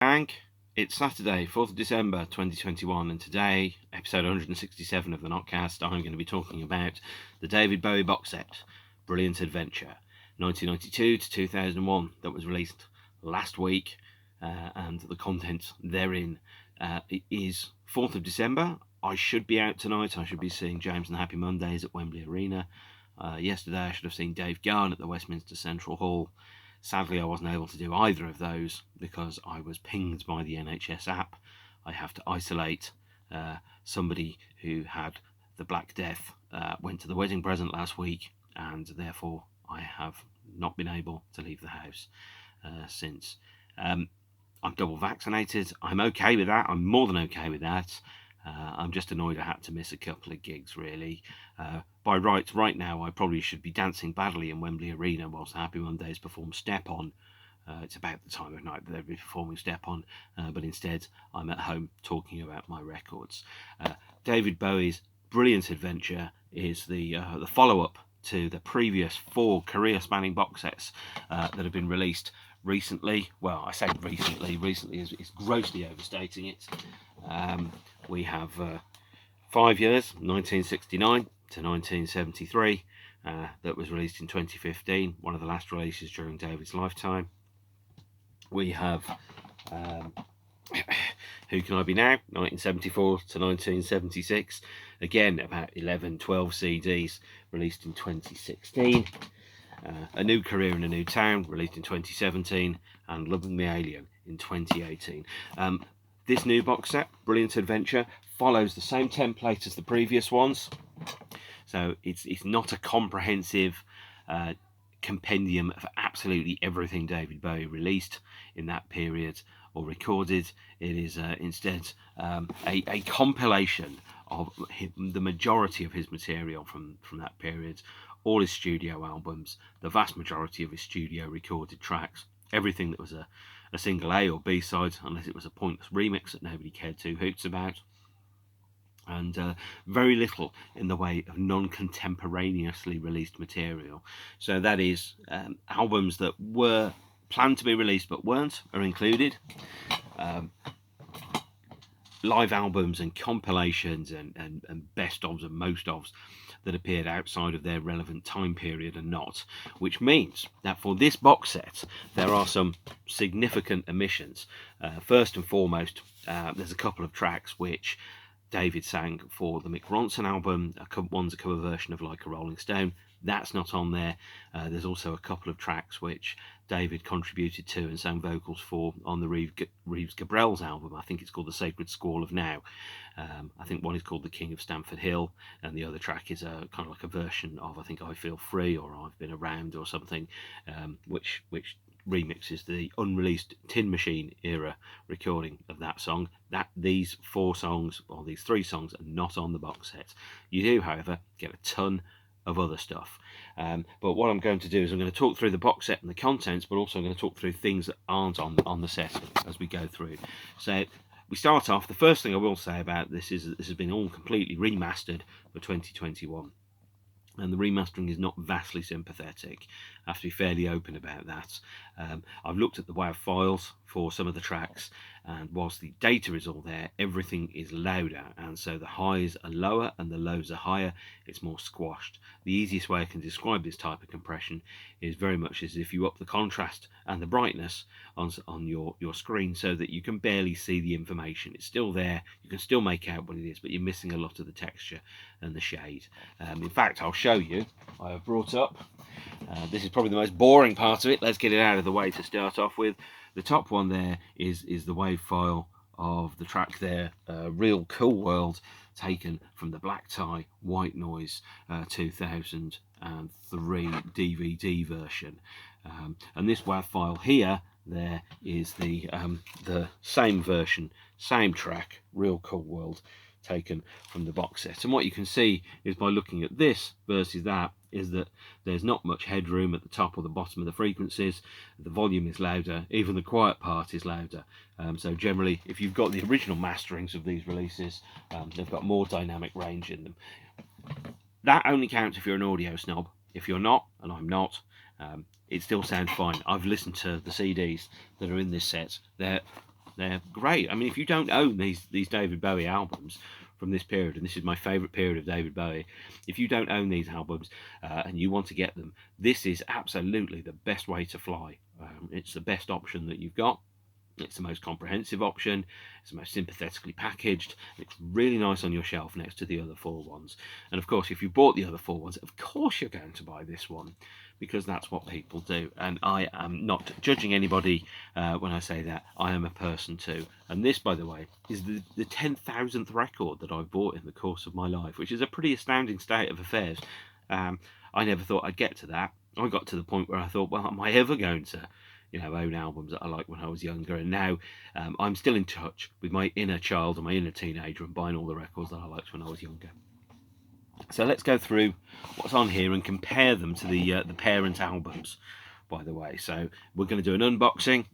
Gang, it's Saturday, 4th of December 2021, and today, episode 167 of the Notcast, I'm going to be talking about the David Bowie box set, Brilliant Adventure, 1992 to 2001, that was released last week, and the content therein is 4th of December. I should be out tonight. I should be seeing James and the Happy Mondays at Wembley Arena. Yesterday I should have seen Dave Garn at the Westminster Central Hall. Sadly, I wasn't able to do either of those because I was pinged by the NHS app. I have to isolate somebody who had the Black Death, went to the wedding present last week, and therefore I have not been able to leave the house since. I'm double vaccinated. I'm okay with that. I'm more than okay with that. I'm just annoyed I had to miss a couple of gigs, really. By rights, right now, I probably should be dancing badly in Wembley Arena whilst the Happy Mondays perform Step On. It's about the time of night that they'll be performing Step On, but instead I'm at home talking about my records. David Bowie's Brilliant Adventure is the follow-up to the previous 4 career-spanning box sets that have been released recently. Well, I say recently is grossly overstating it. We have 5 years, 1969 to 1973, that was released in 2015, one of the last releases during David's lifetime. We have Who Can I Be Now, 1974 to 1976, again about 11-12 CDs released in 2016. A New Career in a New Town, released in 2017, and Loving the Alien in 2018. This new box set, Brilliant Adventure, follows the same template as the previous ones. So it's not a comprehensive compendium of absolutely everything David Bowie released in that period or recorded. It is instead a compilation of the majority of his material from that period, all his studio albums, the vast majority of his studio recorded tracks, everything that was a single A or B side, unless it was a pointless remix that nobody cared 2 hoots about, and very little in the way of non-contemporaneously released material. So that is albums that were planned to be released but weren't are included. Live albums and compilations and best ofs and most ofs that appeared outside of their relevant time period are not, which means that for this box set there are some significant omissions. First and foremost, there's a couple of tracks which David sang for the Mick Ronson album. One's a cover version of Like a Rolling Stone. That's not on there. There's also a couple of tracks which David contributed to and sang vocals for on the Reeves Gabrels album. I think it's called The Sacred Squall of Now. I think one is called The King of Stamford Hill, and the other track is a kind of like a version of, I think, I Feel Free or I've Been Around or something, which remixes the unreleased Tin Machine era recording of that song. These 4 songs, or these 3 songs, are not on the box set. You do, however, get a ton of other stuff. But what I'm going to do is I'm going to talk through the box set and the contents, but also I'm going to talk through things that aren't on the set as we go through. So we start off, the first thing I will say about this is that this has been all completely remastered for 2021. And the remastering is not vastly sympathetic. I have to be fairly open about that. I've looked at the WAV files for some of the tracks, and whilst the data is all there, everything is louder, and so the highs are lower and the lows are higher. It's more squashed. The easiest way I can describe this type of compression is very much as if you up the contrast and the brightness on your screen so that you can barely see the information. It's still there, you can still make out what it is, but you're missing a lot of the texture and the shade. In fact, I'll show you. I have brought up, this is probably the most boring part of it. Let's get it out of the way to start off with. The top one there is the WAV file of the track there, Real Cool World, taken from the Black Tie White Noise 2003 DVD version. And this WAV file here, there is the same version, same track, Real Cool World, taken from the box set. And what you can see is, by looking at this versus that, is that there's not much headroom at the top or the bottom of the frequencies. The volume is louder, even the quiet part is louder. So generally, if you've got the original masterings of these releases, they've got more dynamic range in them. That only counts if you're an audio snob. If you're not, and I'm not, it still sounds fine. I've listened to the CDs that are in this set. They're They're great. I mean, if you don't own these David Bowie albums from this period, and this is my favourite period of David Bowie, if you don't own these albums and you want to get them, this is absolutely the best way to fly. It's the best option that you've got. It's the most comprehensive option. It's the most sympathetically packaged. It's really nice on your shelf next to the other 4 ones. And of course, if you bought the other 4 ones, of course you're going to buy this one, because that's what people do. And I am not judging anybody when I say that. I am a person too. And this, by the way, is the 10,000th record that I've bought in the course of my life, which is a pretty astounding state of affairs. I never thought I'd get to that. I got to the point where I thought, well, am I ever going to own albums that I liked when I was younger? And now I'm still in touch with my inner child and my inner teenager and buying all the records that I liked when I was younger. So let's go through what's on here and compare them to the parent albums, by the way. So we're going to do an unboxing.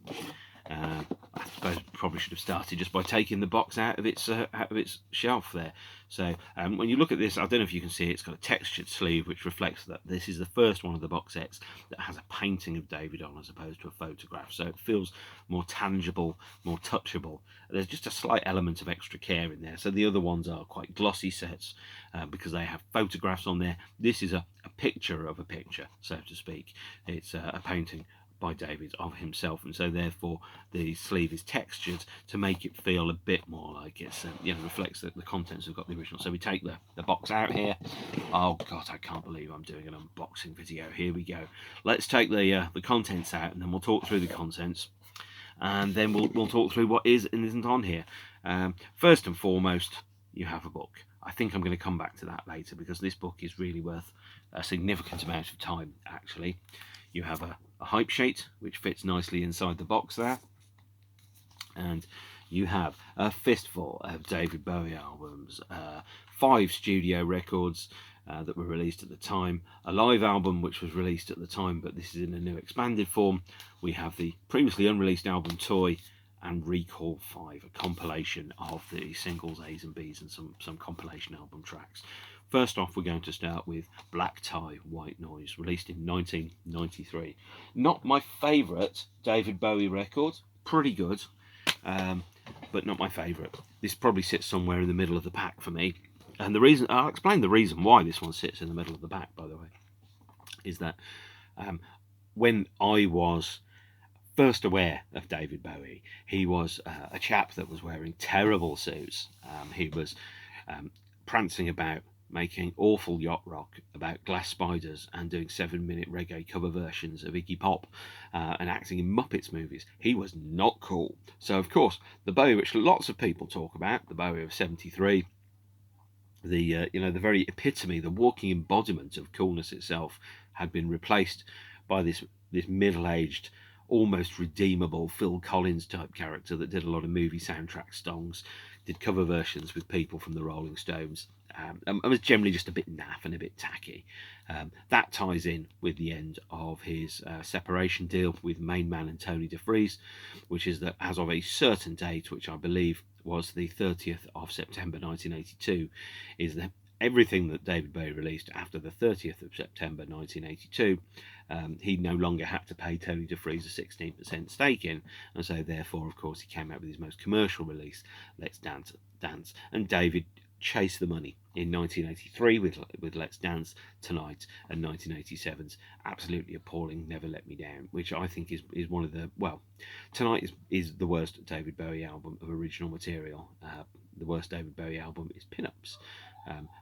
I suppose probably should have started just by taking the box out of its shelf there. So when you look at this, I don't know if you can see it, it's got a textured sleeve which reflects that this is the first one of the box sets that has a painting of David on as opposed to a photograph. So it feels more tangible, more touchable. There's just a slight element of extra care in there. So the other ones are quite glossy sets because they have photographs on there. This is a picture of a picture, so to speak. It's a painting by David of himself, and so therefore the sleeve is textured to make it feel a bit more like it's reflects the contents have got the original. So we take the box out here. Oh god, I can't believe I'm doing an unboxing video. Here we go. Let's take the contents out, and then we'll talk through the contents, and then we'll talk through what is and isn't on here. First and foremost, you have a book. I think I'm going to come back to that later, because this book is really worth a significant amount of time, actually. You have a hype sheet which fits nicely inside the box there, and you have a fistful of David Bowie albums, 5 studio records that were released at the time, a live album which was released at the time but this is in a new expanded form. We have the previously unreleased album Toy, and Recall 5, a compilation of the singles A's and B's and some compilation album tracks. First off, we're going to start with Black Tie, White Noise, released in 1993. Not my favourite David Bowie record, pretty good, but not my favourite. This probably sits somewhere in the middle of the pack for me. And the reason, I'll explain the reason why this one sits in the middle of the pack, by the way, is that when I was first aware of David Bowie, he was a chap that was wearing terrible suits. He was prancing about, making awful yacht rock about glass spiders and doing 7-minute reggae cover versions of Iggy Pop and acting in Muppets movies. He was not cool. So of course the Bowie which lots of people talk about, the Bowie of 73, the very epitome, the walking embodiment of coolness itself, had been replaced by this middle-aged, almost redeemable Phil Collins type character that did a lot of movie soundtrack songs, did cover versions with people from the Rolling Stones, and was generally just a bit naff and a bit tacky. That ties in with the end of his separation deal with main man and Tony DeFries, which is that as of a certain date, which I believe was the 30th of September 1982, is that everything that David Bowie released after the 30th of September 1982, he no longer had to pay Tony DeFries a 16% stake in, and so therefore, of course, he came out with his most commercial release, Let's Dance, and David chased the money in 1983 with Let's Dance Tonight, and 1987's absolutely appalling Never Let Me Down, which I think is one of the, well, Tonight is the worst David Bowie album of original material. The worst David Bowie album is Pin-Ups.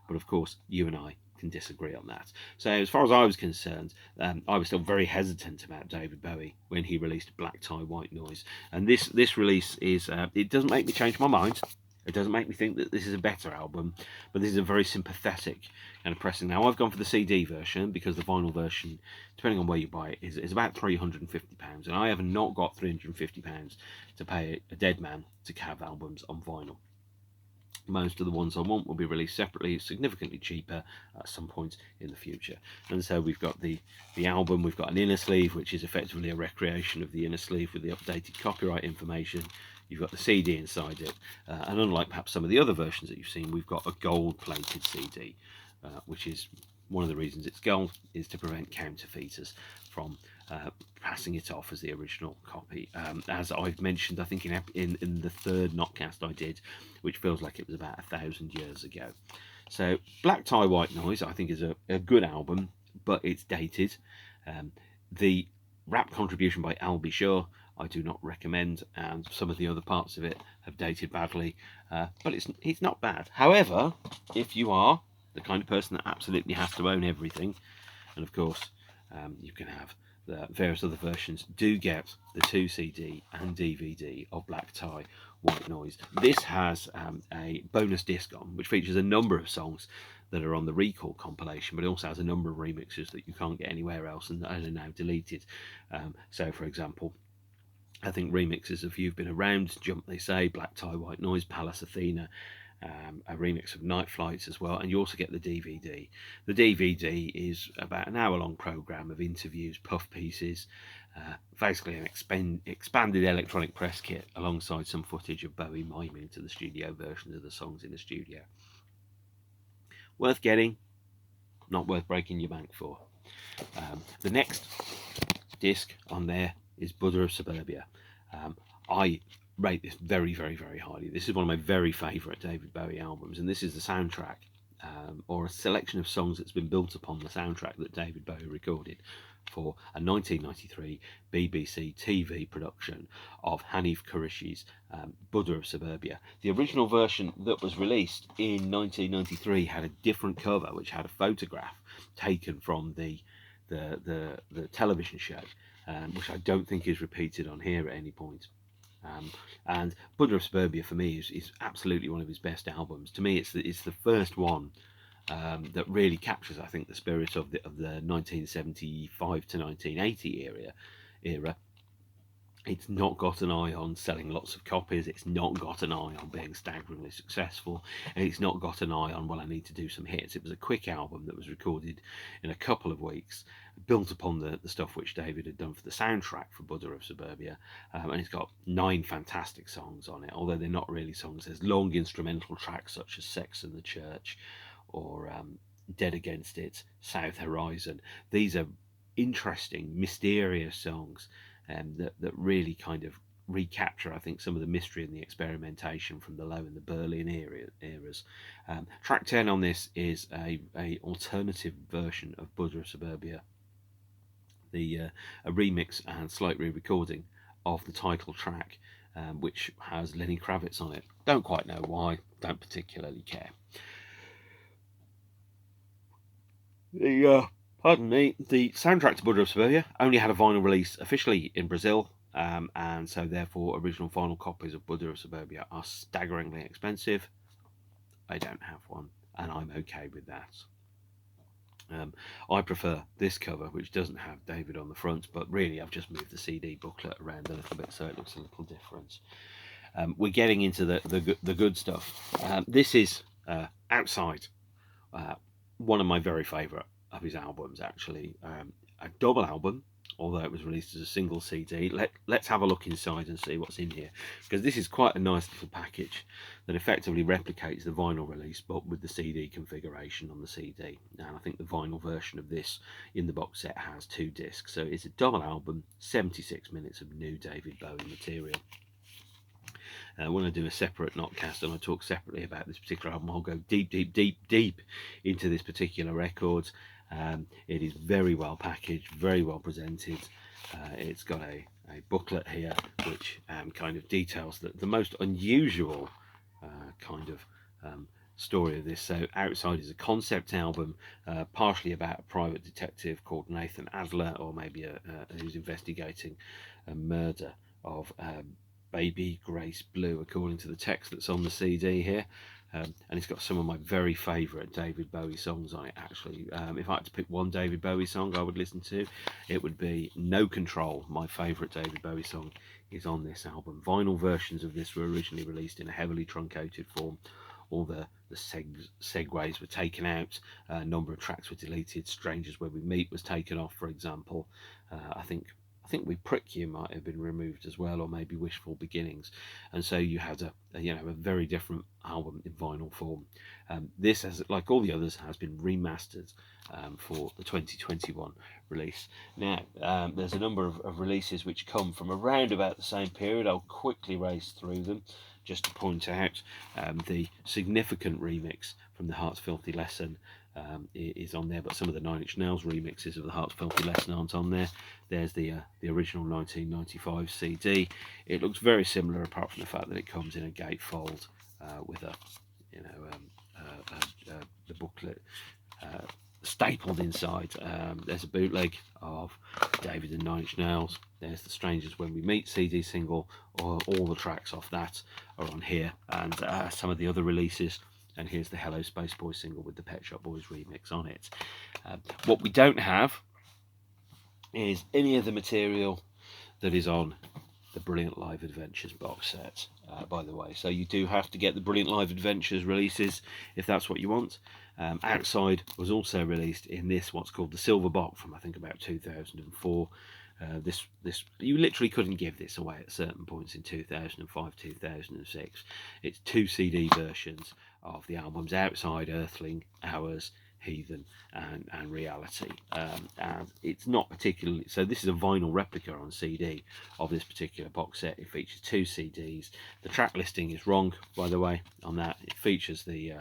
But of course, you and I can disagree on that. So as far as I was concerned, I was still very hesitant about David Bowie when he released Black Tie, White Noise. And this release is, it doesn't make me change my mind. It doesn't make me think that this is a better album, but this is a very sympathetic kind of pressing. Now, I've gone for the CD version because the vinyl version, depending on where you buy it, is about £350. And I have not got £350 to pay a dead man to have albums on vinyl. Most of the ones I want will be released separately, significantly cheaper at some point in the future. And so we've got the album, we've got an inner sleeve, which is effectively a recreation of the inner sleeve with the updated copyright information. You've got the CD inside it, and unlike perhaps some of the other versions that you've seen, we've got a gold-plated CD, which is one of the reasons it's gold, is to prevent counterfeiters from passing it off as the original copy. As I've mentioned, I think in the third Notcast I did, which feels like it was about 1,000 years ago. So Black Tie White Noise I think is a good album, but it's dated. The rap contribution by Albie Shaw I do not recommend, and some of the other parts of it have dated badly, but it's not bad. However, if you are the kind of person that absolutely has to own everything, and of course you can have the various other versions, do get the 2 CD and DVD of Black Tie White Noise. This has a bonus disc on, which features a number of songs that are on the Recall compilation, but it also has a number of remixes that you can't get anywhere else and are now deleted. So, for example, I think remixes of You've Been Around, Jump They Say, Black Tie White Noise, Palace Athena, a remix of Night Flights as well, and you also get the DVD. The DVD is about an hour-long program of interviews, puff pieces, basically an expanded electronic press kit alongside some footage of Bowie miming to the studio versions of the songs in the studio. Worth getting, not worth breaking your bank for. The next disc on there is Buddha of Suburbia. I rate this very, very, very highly. This is one of my very favourite David Bowie albums, and this is the soundtrack, or a selection of songs that's been built upon the soundtrack that David Bowie recorded for a 1993 BBC TV production of Hanif Kureishi's Buddha of Suburbia. The original version that was released in 1993 had a different cover, which had a photograph taken from the television show, which I don't think is repeated on here at any point. And Buddha of Suburbia for me is absolutely one of his best albums. To me, it's the first one that really captures, I think, the spirit of the 1975 to 1980 era. It's not got an eye on selling lots of copies. It's not got an eye on being staggeringly successful. And it's not got an eye on, well, I need to do some hits. It was a quick album that was recorded in a couple of weeks, built upon the stuff which David had done for the soundtrack for Buddha of Suburbia. And it's got 9 fantastic songs on it, although they're not really songs. There's long instrumental tracks such as Sex and the Church or Dead Against It, South Horizon. These are interesting, mysterious songs that really kind of recapture, I think, some of the mystery and the experimentation from the Low and the Berlin eras. Track 10 on this is a alternative version of Buddha of Suburbia, a remix and slight re-recording of the title track, which has Lenny Kravitz on it. Don't quite know why, don't particularly care. Pardon me, the soundtrack to Buddha of Suburbia only had a vinyl release officially in Brazil, and so therefore original vinyl copies of Buddha of Suburbia are staggeringly expensive. I don't have one, and I'm okay with that. I prefer this cover, which doesn't have David on the front, but really I've just moved the CD booklet around a little bit so it looks a little different. We're getting into the good stuff. This is Outside, one of my very favourite of his albums, actually. A double album, although it was released as a single CD. Let's have a look inside and see what's in here, because this is quite a nice little package that effectively replicates the vinyl release, but with the CD configuration on the CD. And I think the vinyl version of this in the box set has 2 discs, so it's a double album, 76 minutes of new David Bowie material. When I do a separate Notcast and I talk separately about this particular album, I'll go deep into this particular record. It is very well packaged, very well presented. It's got a booklet here which kind of details the most unusual kind of story of this. So Outside is a concept album, partially about a private detective called Nathan Adler, or maybe who's investigating a murder of Baby Grace Blue, according to the text that's on the CD here. And it's got some of my very favourite David Bowie songs on it, actually. If I had to pick one David Bowie song I would listen to, it would be No Control. My favourite David Bowie song is on this album. Vinyl versions of this were originally released in a heavily truncated form. All the segues were taken out, a number of tracks were deleted. Strangers Where We Meet was taken off, for example. I think I think We Prick You might have been removed as well, or maybe Wishful Beginnings, and so you had a very different album in vinyl form. This, has, like all the others, has been remastered for the 2021 release. Now, there's a number of releases which come from around about the same period. I'll quickly race through them just to point out the significant remix from the Heart's Filthy Lesson is on there, but some of the Nine Inch Nails remixes of the Heart's Filthy Lesson aren't on there. There's the original 1995 CD. It looks very similar, apart from the fact that it comes in a gatefold with the booklet stapled inside. There's a bootleg of David and Nine Inch Nails. There's the Strangers When We Meet CD single. All the tracks off that are on here, and some of the other releases. And here's the Hello Space Boy single with the Pet Shop Boys remix on it. What we don't have is any of the material that is on the Brilliant Live Adventures box set, by the way. So you do have to get the Brilliant Live Adventures releases if that's what you want. Outside was also released in this, what's called the Silver Box, from I think about 2004. This you literally couldn't give this away at certain points in 2005, 2006. It's 2 CD versions of the albums Outside, Earthling, Hours, Heathen, and Reality. And it's not particularly, so this is a vinyl replica on CD of this particular box set. It features 2 CDs. The track listing is wrong, by the way, on that. It features the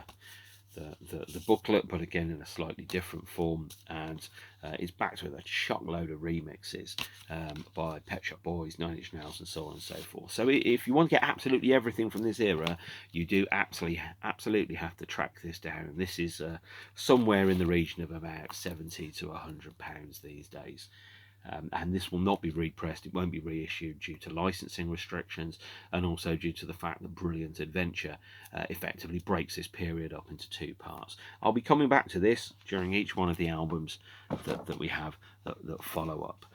booklet, but again in a slightly different form, and it's backed with a chock load of remixes by Pet Shop Boys, Nine Inch Nails, and so on and so forth. So if you want to get absolutely everything from this era, you do absolutely have to track this down. This is somewhere in the region of about £70 to £100 these days. And this will not be repressed, it won't be reissued due to licensing restrictions, and also due to the fact that Brilliant Adventure effectively breaks this period up into 2 parts. I'll be coming back to this during each one of the albums that we have that follow up.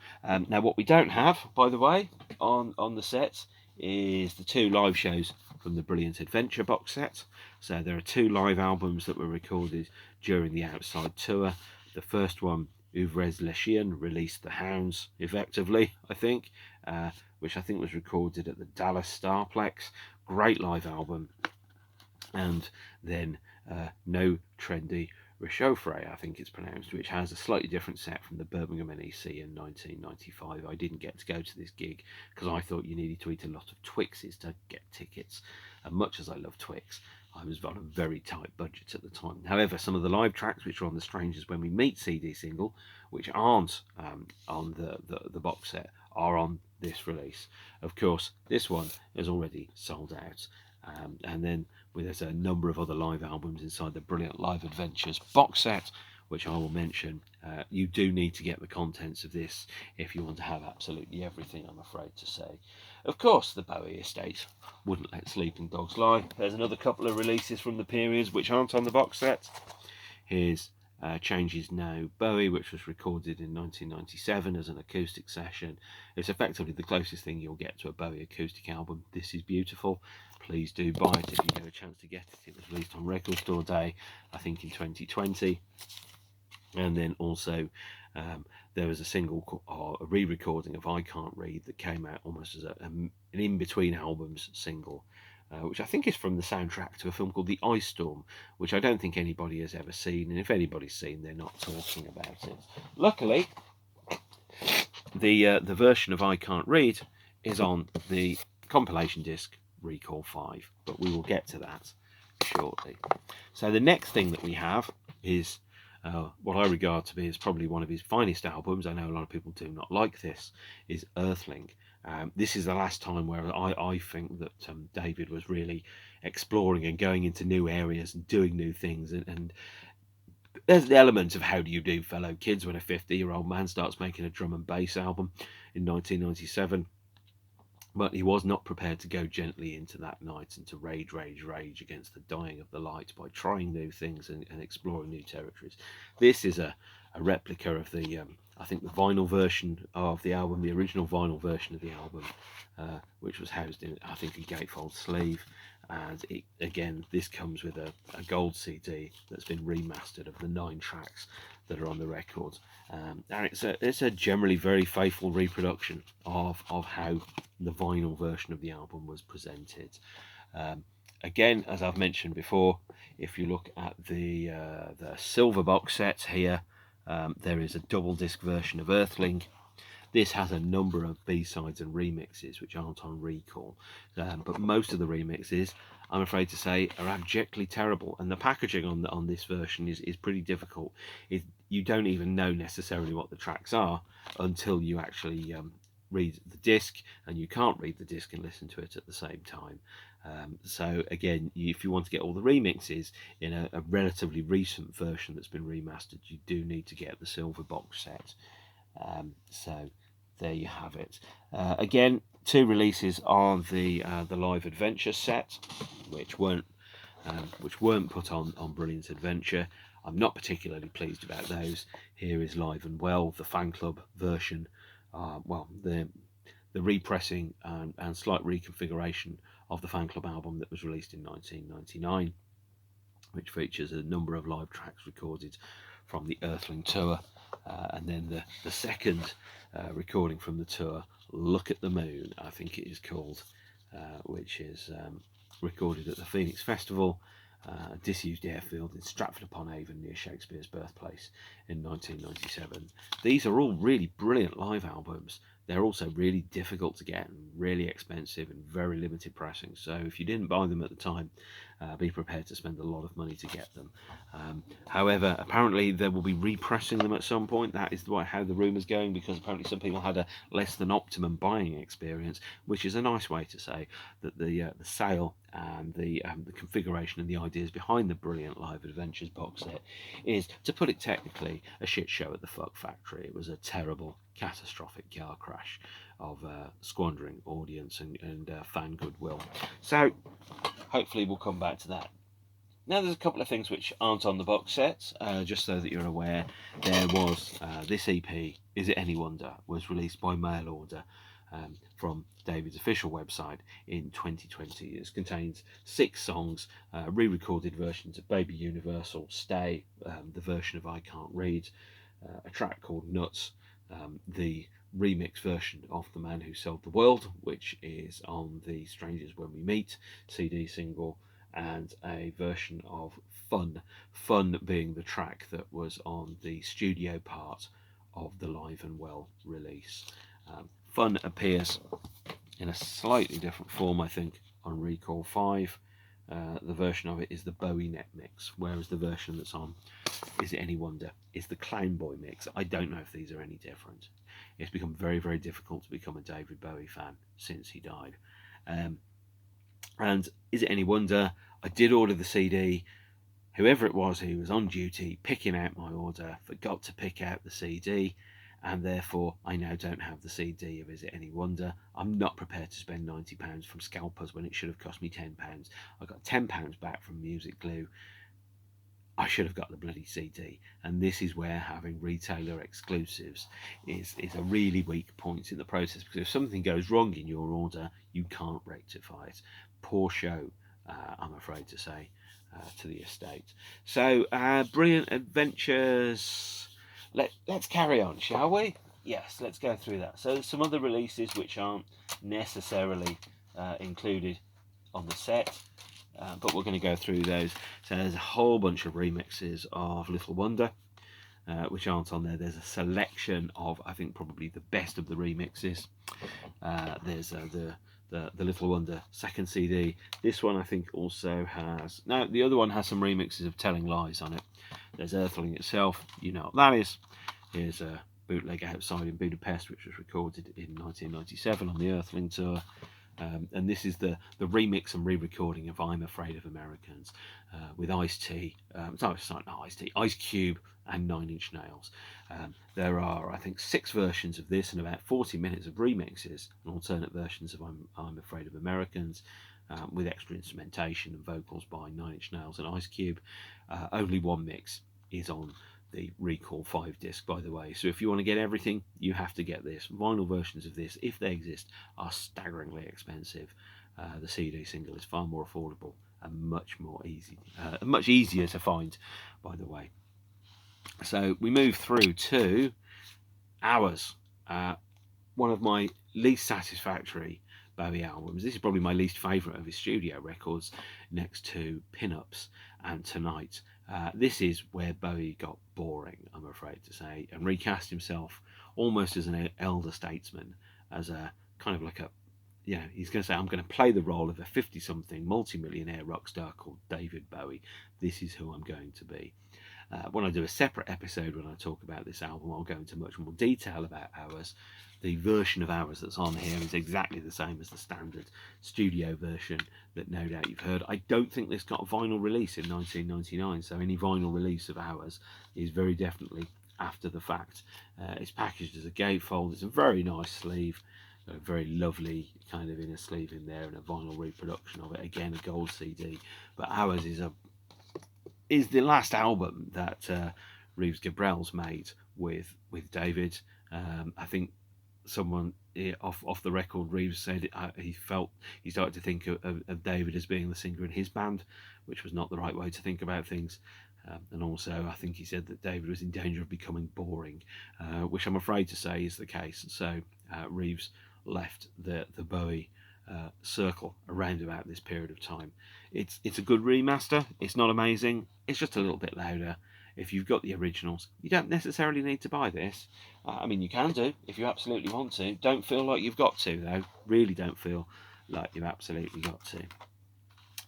Now, what we don't have, by the way, on the sets is the 2 live shows from the Brilliant Adventure box set. So there are 2 live albums that were recorded during the Outside tour. The first one, Ouvres les Chiens, released the Hounds, effectively, I think, which I think was recorded at the Dallas Starplex. Great live album. And then No Trendy Réchauffé, I think it's pronounced, which has a slightly different set from the Birmingham NEC in 1995. I didn't get to go to this gig because I thought you needed to eat a lot of Twixes to get tickets. And much as I love Twix, I was on a very tight budget at the time. However, some of the live tracks which are on the Strangers When We Meet CD single, which aren't on the box set, are on this release. Of course, this one is already sold out. And then there's a number of other live albums inside the Brilliant Live Adventures box set, which I will mention. You do need to get the contents of this if you want to have absolutely everything, I'm afraid to say. Of course, the Bowie estate wouldn't let sleeping dogs lie. There's another couple of releases from the periods which aren't on the box set. Here's Changes Now Bowie, which was recorded in 1997 as an acoustic session. It's effectively the closest thing you'll get to a Bowie acoustic album. This is beautiful. Please do buy it if you get a chance to get it. It was released on Record Store Day, I think in 2020. And then also there was a single or a re-recording of I Can't Read that came out almost as an in-between albums single, which I think is from the soundtrack to a film called The Ice Storm, which I don't think anybody has ever seen, and if anybody's seen, they're not talking about it. Luckily, the version of I Can't Read is on the compilation disc Recall 5, but we will get to that shortly. So the next thing that we have is what I regard to be as probably one of his finest albums. I know a lot of people do not like this, is Earthling. This is the last time where I think that David was really exploring and going into new areas and doing new things, and there's an element of how do you do, fellow kids, when a 50-year-old man starts making a drum and bass album in 1997. But he was not prepared to go gently into that night and to rage against the dying of the light by trying new things and exploring new territories. This is a replica of the I think the vinyl version of the album, the original vinyl version of the album, which was housed in, I think, a gatefold sleeve. And again, this comes with a gold CD that's been remastered of the 9 tracks that are on the record. And it's a generally very faithful reproduction of how the vinyl version of the album was presented. Again, as I've mentioned before, if you look at the silver box set here, there is a double disc version of Earthling. This has a number of B-sides and remixes which aren't on recall, but most of the remixes, I'm afraid to say, are abjectly terrible, and the packaging on this version is pretty difficult. You don't even know necessarily what the tracks are until you actually read the disc, and you can't read the disc and listen to it at the same time. So again, if you want to get all the remixes in a relatively recent version that's been remastered, you do need to get the silver box set. So there you have it. Again, 2 releases on the Live Adventure set, which weren't put on Brilliant Adventure. I'm not particularly pleased about those. Here is Live and Well, the fan club version. The repressing and slight reconfiguration of the fan club album that was released in 1999, which features a number of live tracks recorded from the Earthling tour, and then the second recording from the tour, Look at the Moon, I think it is called, which is recorded at the Phoenix Festival, disused airfield in Stratford-upon-Avon near Shakespeare's birthplace in 1997. These are all really brilliant live albums. They're also really difficult to get and really expensive and very limited pressing. So if you didn't buy them at the time, be prepared to spend a lot of money to get them. However, apparently they will be repressing them at some point. That is how the rumour's going, because apparently some people had a less than optimum buying experience, which is a nice way to say that the sale and the configuration and the ideas behind the Brilliant Live Adventures box set is, to put it technically, a shit show at the fuck factory. It was a terrible, catastrophic car crash of squandering audience and fan goodwill. So hopefully we'll come back to that. Now there's a couple of things which aren't on the box set, just so that you're aware. There was this EP, Is It Any Wonder, was released by mail order from David's official website in 2020. It contains 6 songs, re-recorded versions of Baby Universal, Stay, the version of I Can't Read, a track called Nuts, the remix version of The Man Who Sold the World, which is on the Strangers When We Meet CD single, and a version of Fun being the track that was on the studio part of the Live and Well release. Fun appears in a slightly different form, I think, on Recall 5. The version of it is the Bowie net mix, whereas the version that's on Is It Any Wonder is the Clown Boy mix. I don't know if these are any different. It's become very, very difficult to become a David Bowie fan since he died. And Is It Any Wonder, I did order the CD. Whoever it was who was on duty picking out my order forgot to pick out the CD, and therefore I now don't have the CD of Is It Any Wonder. I'm not prepared to spend £90 from scalpers when it should have cost me £10. I got £10 back from Music Glue. I should have got the bloody CD, and this is where having retailer exclusives is a really weak point in the process, because if something goes wrong in your order, you can't rectify it. Poor show, I'm afraid to say, to the estate. So, Brilliant Adventures. Let's carry on, shall we? Yes, let's go through that. So some other releases which aren't necessarily included on the set, but we're going to go through those. So there's a whole bunch of remixes of Little Wonder, which aren't on there. There's a selection of, I think, probably the best of the remixes. There's the Little Wonder second CD. This one I think also has, no, the other one has some remixes of Telling Lies on it. There's Earthling itself, you know what that is. Here's a bootleg Outside in Budapest, which was recorded in 1997 on the Earthling tour. And this is the remix and re-recording of I'm Afraid of Americans, with Ice-T, Ice Cube and 9 Inch Nails. There are, I think, 6 versions of this and about 40 minutes of remixes and alternate versions of I'm Afraid of Americans, with extra instrumentation and vocals by 9 Inch Nails and Ice Cube. Only one mix is on the Recall 5 disc, by the way. So if you want to get everything, you have to get this. Vinyl versions of this, if they exist, are staggeringly expensive. The CD single is far more affordable and much easier to find, by the way. So we move through to Hours, one of my least satisfactory Bowie albums. This is probably my least favourite of his studio records, next to Pin-Ups and Tonight. This is where Bowie got boring, I'm afraid to say, and recast himself almost as an elder statesman, as a kind of like a, he's going to say, I'm going to play the role of a 50-something multi-millionaire rock star called David Bowie. This is who I'm going to be. When I do a separate episode when I talk about this album, I'll go into much more detail about Hours. The version of Hours that's on here is exactly the same as the standard studio version that no doubt you've heard. I don't think this got a vinyl release in 1999, so any vinyl release of Hours is very definitely after the fact. It's packaged as a gatefold. It's a very nice sleeve, a very lovely kind of inner sleeve in there, and a vinyl reproduction of it. Again, a gold CD. But Hours is the last album that Reeves Gabrels made with David. I think someone off the record, Reeves said he started to think of David as being the singer in his band, which was not the right way to think about things. And also, I think he said that David was in danger of becoming boring, which I'm afraid to say is the case. So Reeves left the Bowie circle around about this period of time. It's a good remaster. It's not amazing. It's just a little bit louder. If you've got the originals, you don't necessarily need to buy this. I mean, you can do if you absolutely want to. Don't feel like you've got to, though. Really don't feel like you've absolutely got to.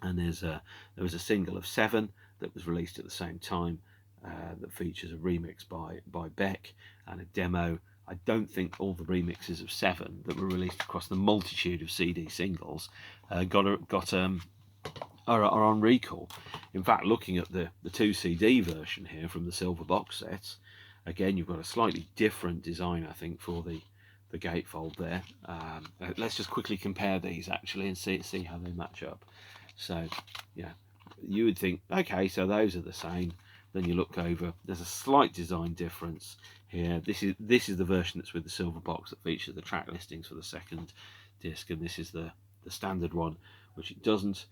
And there was a single of 7 that was released at the same time that features a remix by Beck and a demo. I don't think all the remixes of 7 that were released across the multitude of CD singles are on Recall. In fact, looking at the 2 CD version here from the silver box sets, again you've got a slightly different design, I think, for the gatefold there. Let's just quickly compare these actually and see how they match up. So you would think, okay, so those are the same. Then you look over, there's a slight design difference here. This is the version that's with the silver box that features the track listings for the second disc, and this is the standard one, which it doesn't.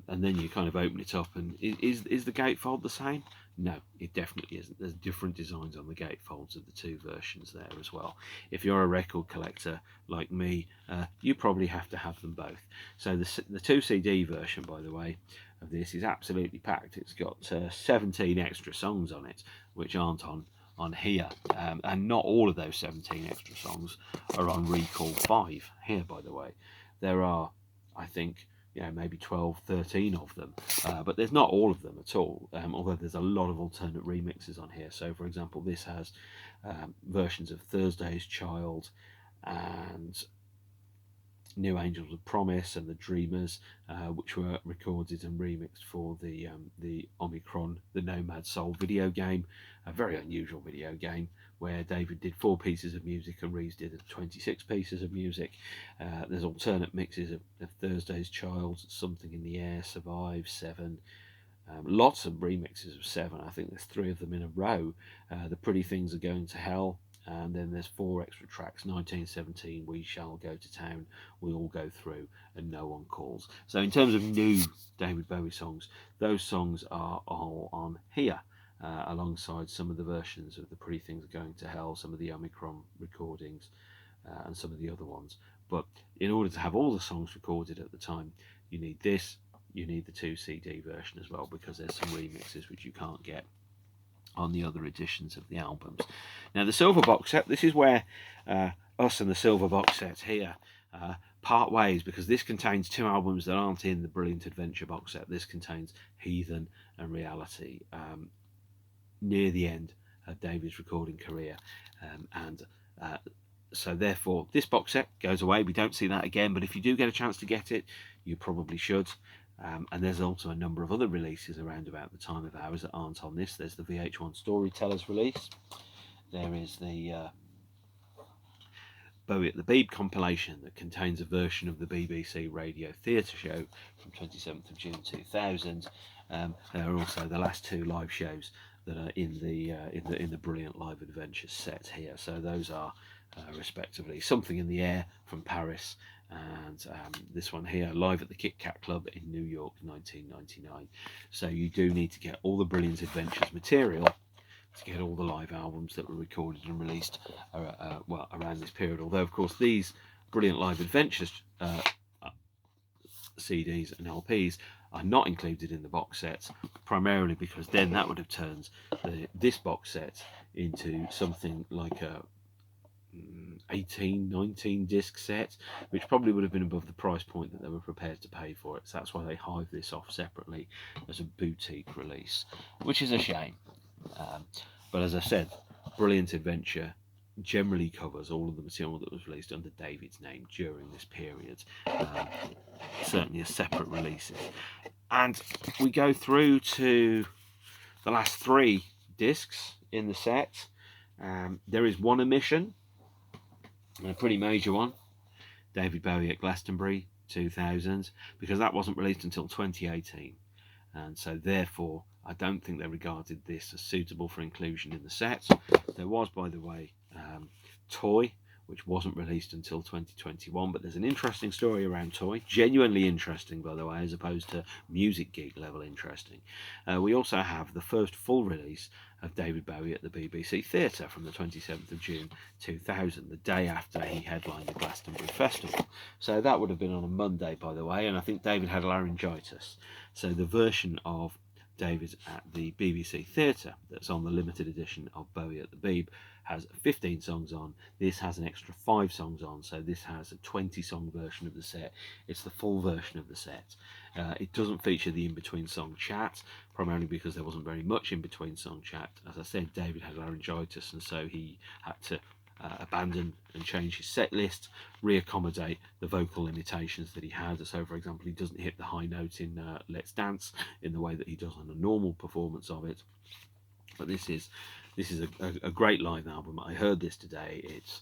And then you kind of open it up, and is the gatefold the same? No, it definitely isn't. There's different designs on the gatefolds of the 2 versions there as well. If you're a record collector like me, you probably have to have them both. So the 2 CD version, by the way, of this is absolutely packed. It's got 17 extra songs on it, which aren't on here, and not all of those 17 extra songs are on Recall 5 here, by the way. There are, I think, maybe 12, 13 of them, but there's not all of them at all, although there's a lot of alternate remixes on here. So for example, this has versions of Thursday's Child and New Angels of Promise and The Dreamers, which were recorded and remixed for the Omicron, the Nomad Soul video game, a very unusual video game where David did 4 pieces of music and Reeves did 26 pieces of music. There's alternate mixes of Thursday's Child, Something in the Air, Survive, 7. Lots of remixes of 7. I think there's 3 of them in a row. The Pretty Things Are Going to Hell. And then there's 4 extra tracks: 1917, We Shall Go to Town, We All Go Through, and No One Calls. So in terms of new David Bowie songs, those songs are all on here, alongside some of the versions of The Pretty Things Are Going to Hell, some of the Omicron recordings, and some of the other ones. But in order to have all the songs recorded at the time, you need this, you need the 2 CD version as well, because there's some remixes which you can't get on the other editions of the albums. Now the silver box set, this is where us and the silver box set here part ways, because this contains 2 albums that aren't in the Brilliant Adventure box set. This contains Heathen and Reality, near the end of David's recording career, so therefore this box set goes away. We don't see that again, but if you do get a chance to get it, you probably should. And there's also a number of other releases around about the time of Hours that aren't on this. There's the VH1 Storytellers release. There is the Bowie at the Beeb compilation that contains a version of the BBC Radio Theatre show from 27th of June 2000. There are also the last 2 live shows that are in the Brilliant Live Adventures set here. So those are respectively Something in the Air from Paris, and this one here, Live at the Kit Kat Club in New York, 1999. So you do need to get all the Brilliant Adventures material to get all the live albums that were recorded and released well, around this period. Although, of course, these Brilliant Live Adventures CDs and LPs are not included in the box sets, primarily because then that would have turned this box set into something like a 18, 19 disc set, which probably would have been above the price point that they were prepared to pay for it. So that's why they hived this off separately as a boutique release, which is a shame. But as I said, Brilliant Adventure generally covers all of the material that was released under David's name during this period, certainly as separate releases. And we go through to the last 3 discs in the set. There is one omission, and a pretty major one, David Bowie at Glastonbury 2000, because that wasn't released until 2018, and so therefore I don't think they regarded this as suitable for inclusion in the set. There was, by the way, Toy, which wasn't released until 2021, but there's an interesting story around Toy, genuinely interesting, by the way, as opposed to music geek level interesting. We also have the first full release of David Bowie at the BBC Theatre from the 27th of June 2000, the day after he headlined the Glastonbury Festival. So that would have been on a Monday, by the way, and I think David had laryngitis. So the version of David at the BBC Theatre that's on the limited edition of Bowie at the Beeb has 15 songs on. This has an extra 5 songs on, so this has a 20-song version of the set. It's the full version of the set. It doesn't feature the in-between song chat, primarily because there wasn't very much in-between song chat. As I said, David had laryngitis, and so he had to abandon and change his set list, reaccommodate the vocal limitations that he had. So, for example, he doesn't hit the high note in Let's Dance in the way that he does on a normal performance of it. But this is a great live album. I heard this today. It's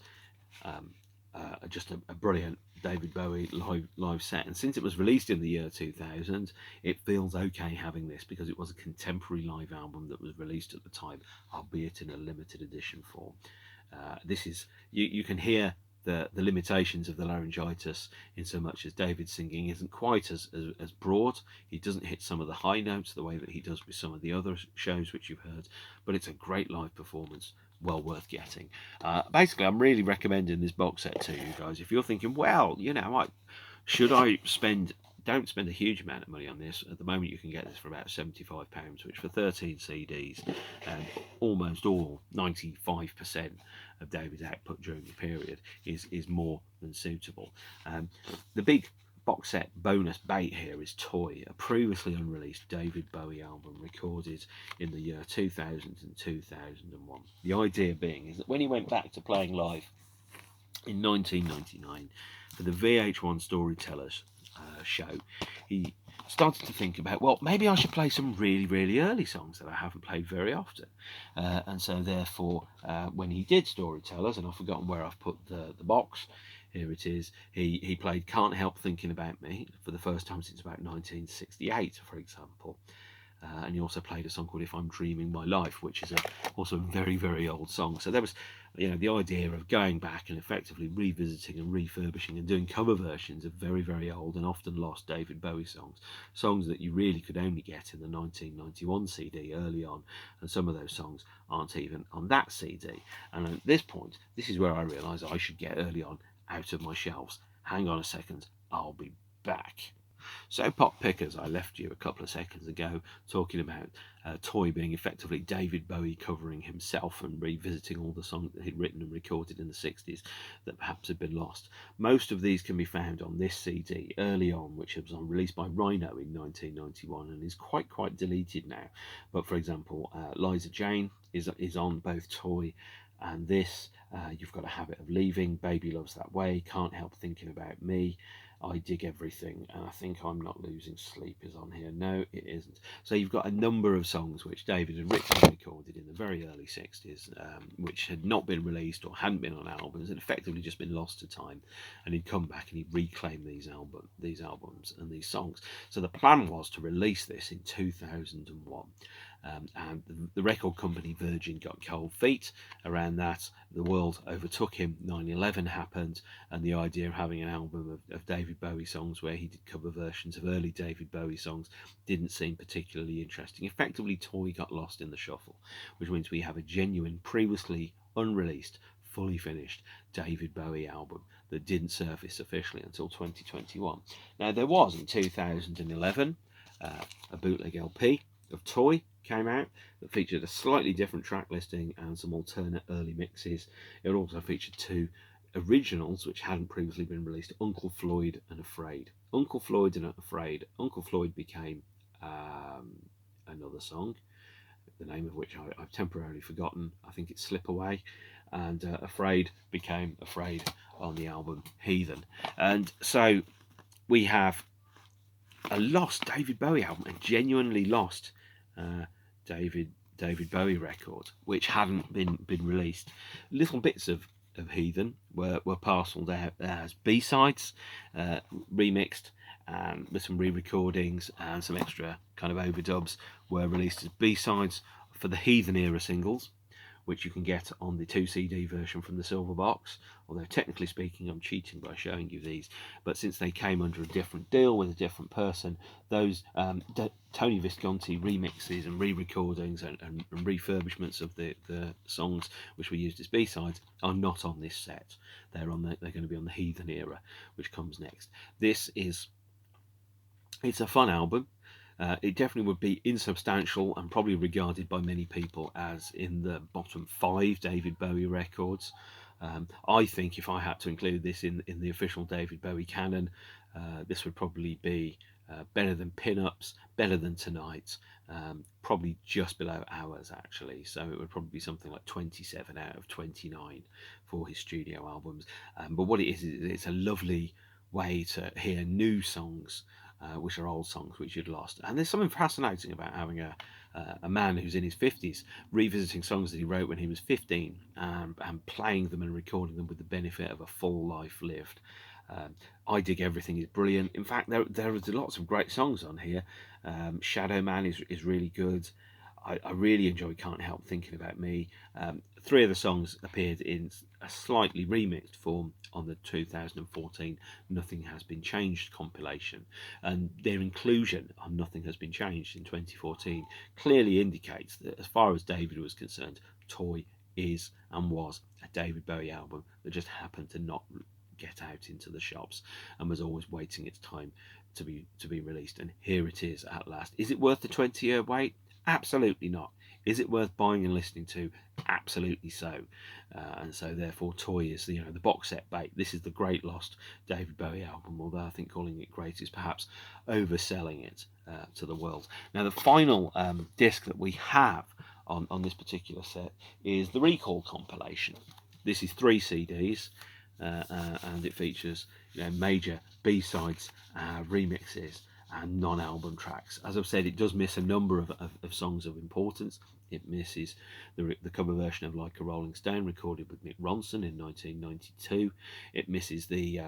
just a brilliant David Bowie live set, and since it was released in the year 2000, it feels okay having this, because it was a contemporary live album that was released at the time, albeit in a limited edition form. This is, you can hear the limitations of the laryngitis in so much as David's singing isn't quite as broad. He doesn't hit some of the high notes the way that he does with some of the other shows which you've heard, but it's a great live performance, well worth getting. Basically, I'm really recommending this box set to you guys. If you're thinking, well, you know, don't spend a huge amount of money on this. At the moment you can get this for about £75, which for 13 CDs, almost all, 95% of David's output during the period is more than suitable. The big box set bonus bait here is Toy, a previously unreleased David Bowie album recorded in the year 2000 and 2001. The idea being is that when he went back to playing live in 1999 for the VH1 Storytellers show, he started to think about, well, maybe I should play some really, really early songs that I haven't played very often. And so therefore, when he did Storytellers, and I've forgotten where I've put the box, here it is, he played Can't Help Thinking About Me for the first time since about 1968, for example. And he also played a song called If I'm Dreaming My Life, which is also a very, very old song. So there was, you know, the idea of going back and effectively revisiting and refurbishing and doing cover versions of very, very old and often lost David Bowie songs that you really could only get in the 1991 CD early on, and some of those songs aren't even on that CD. And at this point, this is where I realised I should get Early On out of my shelves. Hang on a second, I'll be back. So, pop pickers, I left you a couple of seconds ago talking about Toy being effectively David Bowie covering himself and revisiting all the songs that he'd written and recorded in the 60s that perhaps had been lost. Most of these can be found on this CD, Early On, which was released by Rhino in 1991 and is quite deleted now. But for example, Liza Jane is on both Toy and this. You've Got a Habit of Leaving, Baby Loves That Way, Can't Help Thinking About Me, I Dig Everything, and I think I'm Not Losing Sleep is on here. No, it isn't. So you've got a number of songs which David had written and recorded in the very early 60s, which had not been released or hadn't been on albums, and effectively just been lost to time. And he'd come back and he'd reclaim these albums and these songs. So the plan was to release this in 2001. and the record company Virgin got cold feet around that. The world overtook him. 9/11 happened, and the idea of having an album of David Bowie songs where he did cover versions of early David Bowie songs didn't seem particularly interesting. Effectively, Toy got lost in the shuffle, which means we have a genuine, previously unreleased, fully finished David Bowie album that didn't surface officially until 2021. Now, there was in 2011 a bootleg LP of Toy came out that featured a slightly different track listing and some alternate early mixes. It also featured two originals which hadn't previously been released: Uncle Floyd and Afraid. Uncle Floyd and Afraid. Uncle Floyd became another song, the name of which I've temporarily forgotten. I think it's Slip Away. And Afraid became Afraid on the album Heathen. And so we have a lost David Bowie album, a genuinely lost David Bowie record, which hadn't been released. Little bits of Heathen were parcelled out as B-sides, remixed, and with some re-recordings and some extra kind of overdubs were released as B-sides for the Heathen era singles, which you can get on the 2 CD version from the Silver Box. Although technically speaking, I'm cheating by showing you these, but since they came under a different deal with a different person, those Tony Visconti remixes and re-recordings and refurbishments of the songs which were used as B-sides are not on this set. They're going to be on the Heathen era, which comes next. It's a fun album. It definitely would be insubstantial and probably regarded by many people as in the bottom 5 David Bowie records. I think if I had to include this in the official David Bowie canon, this would probably be better than Pin-Ups, better than Tonight, probably just below Hours actually. So it would probably be something like 27 out of 29 for his studio albums. But what it is, it's a lovely way to hear new songs, which are old songs which you'd lost. And there's something fascinating about having a man who's in his 50s revisiting songs that he wrote when he was 15 and playing them and recording them with the benefit of a full life lived. I Dig Everything is brilliant. In fact, there are lots of great songs on here. Shadow Man is really good. I really enjoy Can't Help Thinking About Me. 3 of the songs appeared in a slightly remixed form on the 2014 Nothing Has Been Changed compilation, and their inclusion on Nothing Has Been Changed in 2014 clearly indicates that as far as David was concerned, Toy is and was a David Bowie album that just happened to not get out into the shops and was always waiting its time to be released, and here it is at last. Is it worth the 20-year wait? Absolutely not. Is it worth buying and listening to? Absolutely so. And so therefore Toy is the box set bait. This is the great lost David Bowie album, although I think calling it great is perhaps overselling it to the world. Now the final disc that we have on this particular set is the Recall compilation. This is 3 CDs, and it features major B-sides, remixes, and non-album tracks. As I've said, it does miss a number of songs of importance. It misses the cover version of Like a Rolling Stone recorded with Mick Ronson in 1992. It misses the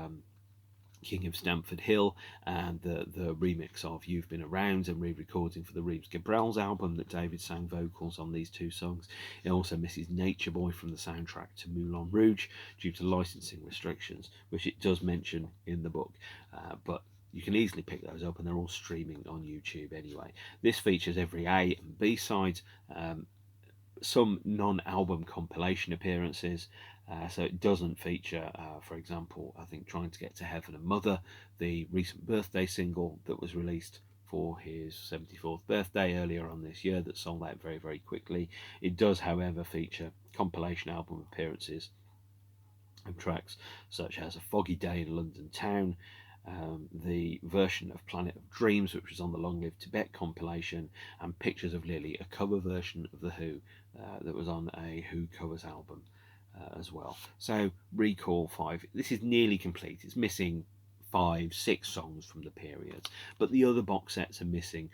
King of Stamford Hill and the remix of You've Been Around and re-recording for the Reeves Gabrels album that David sang vocals on these 2 songs. It also misses Nature Boy from the soundtrack to Moulin Rouge due to licensing restrictions, which it does mention in the book, but you can easily pick those up and they're all streaming on YouTube anyway. This features every A and B side, some non-album compilation appearances, so it doesn't feature, for example, I think Trying to Get to Heaven and Mother, the recent birthday single that was released for his 74th birthday earlier on this year that sold out very, very quickly. It does, however, feature compilation album appearances and tracks such as A Foggy Day in London Town, the version of Planet of Dreams, which was on the Long Live Tibet compilation, and Pictures of Lily, a cover version of The Who that was on a Who covers album as well. So Recall 5, this is nearly complete. It's missing 5-6 songs from the period, but the other box sets are missing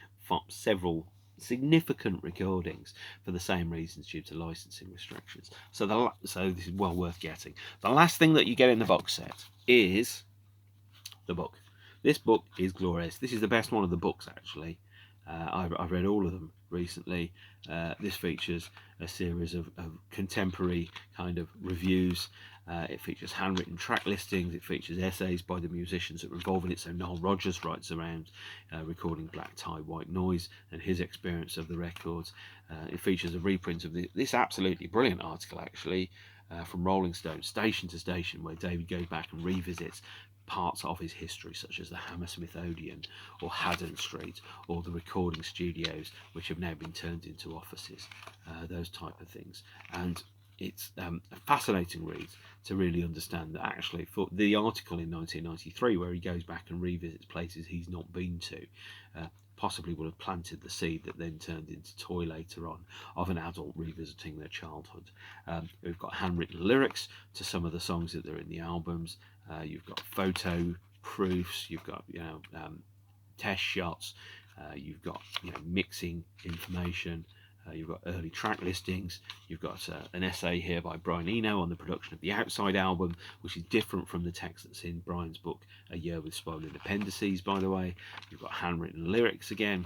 several significant recordings for the same reasons due to licensing restrictions. So this is well worth getting. The last thing that you get in the box set is the book. This book is glorious. This is the best one of the books actually. I read all of them recently. This features a series of contemporary kind of reviews. It features handwritten track listings. It features essays by the musicians that were involved in it. So Noel Rodgers writes around recording Black Tie, White Noise and his experience of the records. It features a reprint of this absolutely brilliant article, actually, from Rolling Stone, Station to Station, where David goes back and revisits parts of his history, such as the Hammersmith Odeon or Haddon Street or the recording studios, which have now been turned into offices, those type of things. And it's a fascinating read to really understand that actually for the article in 1993 where he goes back and revisits places he's not been to, possibly would have planted the seed that then turned into toy later on of an adult revisiting their childhood. We've got handwritten lyrics to some of the songs that are in the albums. You've got photo proofs, you've got test shots, you've got mixing information, you've got early track listings, you've got an essay here by Brian Eno on the production of the Outside album, which is different from the text that's in Brian's book A Year with Spoiled Appendices, by the way. You've got handwritten lyrics again,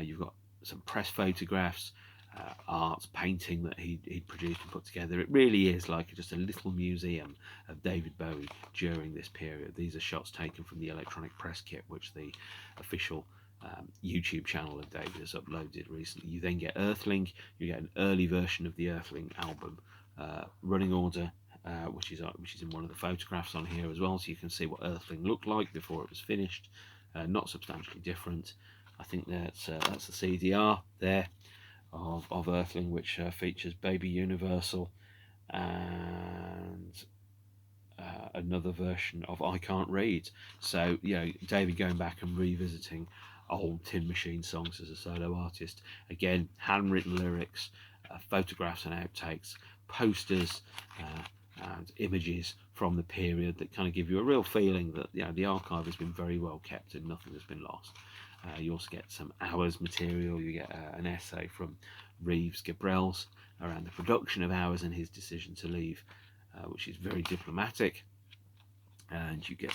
you've got some press photographs, art, painting that he'd produced and put together. It really is like just a little museum of David Bowie during this period. These are shots taken from the electronic press kit, which the official YouTube channel of David has uploaded recently. You then get Earthling. You get an early version of the Earthling album, running order, which is in one of the photographs on here as well, so you can see what Earthling looked like before it was finished. Not substantially different. I think that's the CDR there of Earthling, which features Baby Universal and another version of I Can't Read. So David going back and revisiting old Tin Machine songs as a solo artist. Again, handwritten lyrics, photographs and outtakes, posters and images from the period that kind of give you a real feeling that the archive has been very well kept and nothing has been lost. You also get some Hours material. You get an essay from Reeves Gabrels around the production of Hours and his decision to leave, which is very diplomatic. And you get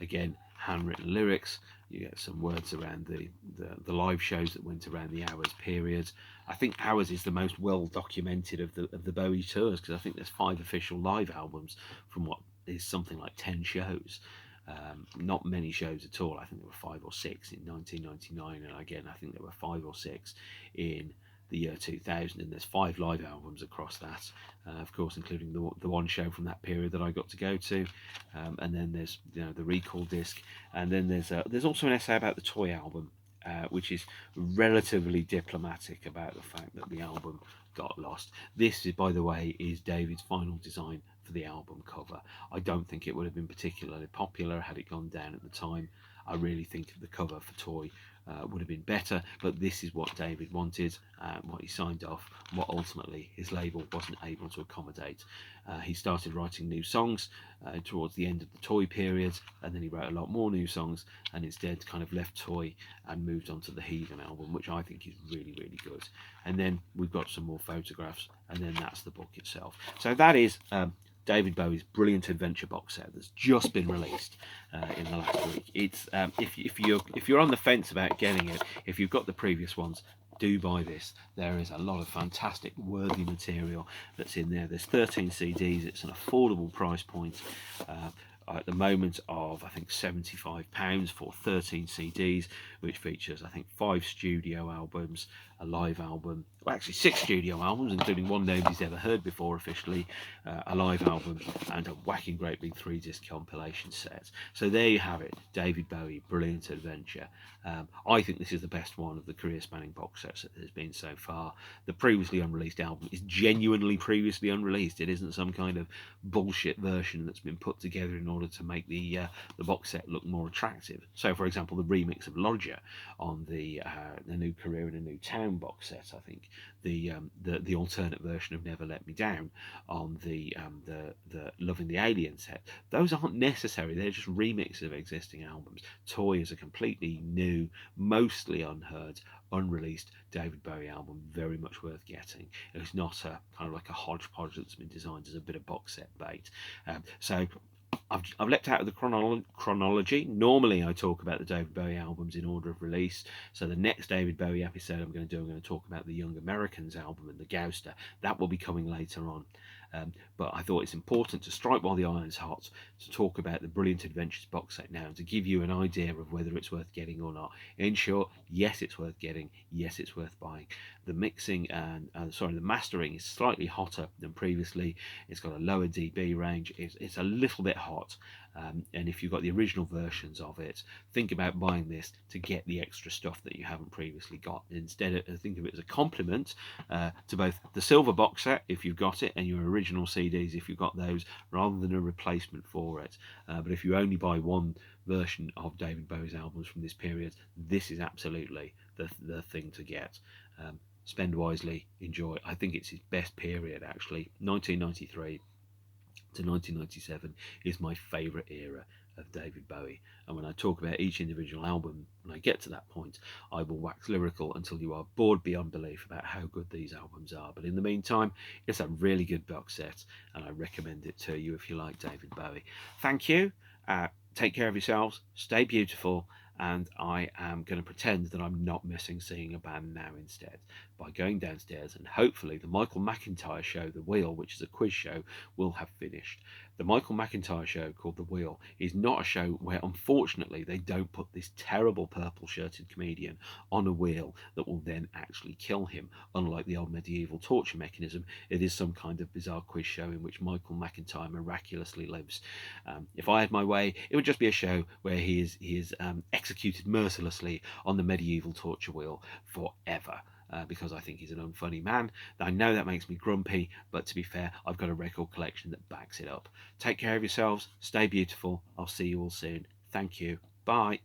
again handwritten lyrics. You get some words around the live shows that went around the Hours period. I think Hours is the most well documented of the Bowie tours, because I think there's 5 official live albums from what is something like 10 shows. Not many shows at all. I think there were 5 or 6 in 1999, and again I think there were 5 or 6 in the year 2000, and there's 5 live albums across that, of course, including the one show from that period that I got to go to, and then there's the recall disc, and then there's also an essay about the Toy album, which is relatively diplomatic about the fact that the album got lost. This, by the way, is David's final design for the album cover. I don't think it would have been particularly popular had it gone down at the time. I really think the cover for Toy would have been better, but this is what David wanted, what he signed off, what ultimately his label wasn't able to accommodate. He started writing new songs towards the end of the Toy period, and then he wrote a lot more new songs, and instead kind of left Toy and moved on to the Heathen album, which I think is really, really good. And then we've got some more photographs, and then that's the book itself. So that is David Bowie's brilliant adventure box set that's just been released in the last week. It's if you're on the fence about getting it, if you've got the previous ones, do buy this. There is a lot of fantastic worthy material that's in there. There's 13 CDs. It's an affordable price point at the moment of I think £75 for 13 CDs, which features I think 5 studio albums, a live album, well actually 6 studio albums, including one nobody's ever heard before officially, a live album, and a whacking great big 3-disc compilation set. So there you have it, David Bowie, Brilliant Adventure. I think this is the best one of the career spanning box sets that there's been so far. The previously unreleased album is genuinely previously unreleased. It isn't some kind of bullshit version that's been put together in order to make the box set look more attractive. So for example, the remix of Lodger on the New Career in a New Town box set, I think the alternate version of Never Let Me Down on the Loving the Alien set, those aren't necessary. They're just remixes of existing albums. Toy is a completely new, mostly unheard, unreleased David Bowie album, very much worth getting. It's not a kind of like a hodgepodge that's been designed as a bit of box set bait. So I've leapt out of the chronology. Normally, I talk about the David Bowie albums in order of release. So the next David Bowie episode I'm going to talk about the Young Americans album and the Gouster. That will be coming later on. But I thought it's important to strike while the iron's hot, to talk about the Brilliant Adventures box set now, and to give you an idea of whether it's worth getting or not. In short, yes, it's worth getting. Yes, it's worth buying. The mixing and the mastering is slightly hotter than previously. It's got a lower dB range. It's a little bit hot. And if you've got the original versions of it, think about buying this to get the extra stuff that you haven't previously got. Instead, think of it as a compliment to both the silver box set, if you've got it, and your original CDs, if you've got those, rather than a replacement for it. But if you only buy one version of David Bowie's albums from this period, this is absolutely the thing to get. Spend wisely, enjoy. I think it's his best period, actually. 1993 to 1997 is my favourite era of David Bowie. And when I talk about each individual album, when I get to that point, I will wax lyrical until you are bored beyond belief about how good these albums are. But in the meantime, it's a really good box set, and I recommend it to you if you like David Bowie. Thank you. Take care of yourselves. Stay beautiful. And I am going to pretend that I'm not missing seeing a band now instead by going downstairs, and hopefully the Michael McIntyre show, The Wheel, which is a quiz show, will have finished. The Michael McIntyre show, called The Wheel, is not a show where, unfortunately, they don't put this terrible purple-shirted comedian on a wheel that will then actually kill him. Unlike the old medieval torture mechanism, it is some kind of bizarre quiz show in which Michael McIntyre miraculously lives. If I had my way, it would just be a show where he is executed mercilessly on the medieval torture wheel forever. Because I think he's an unfunny man. I know that makes me grumpy, but to be fair, I've got a record collection that backs it up. Take care of yourselves. Stay beautiful. I'll see you all soon. Thank you. Bye.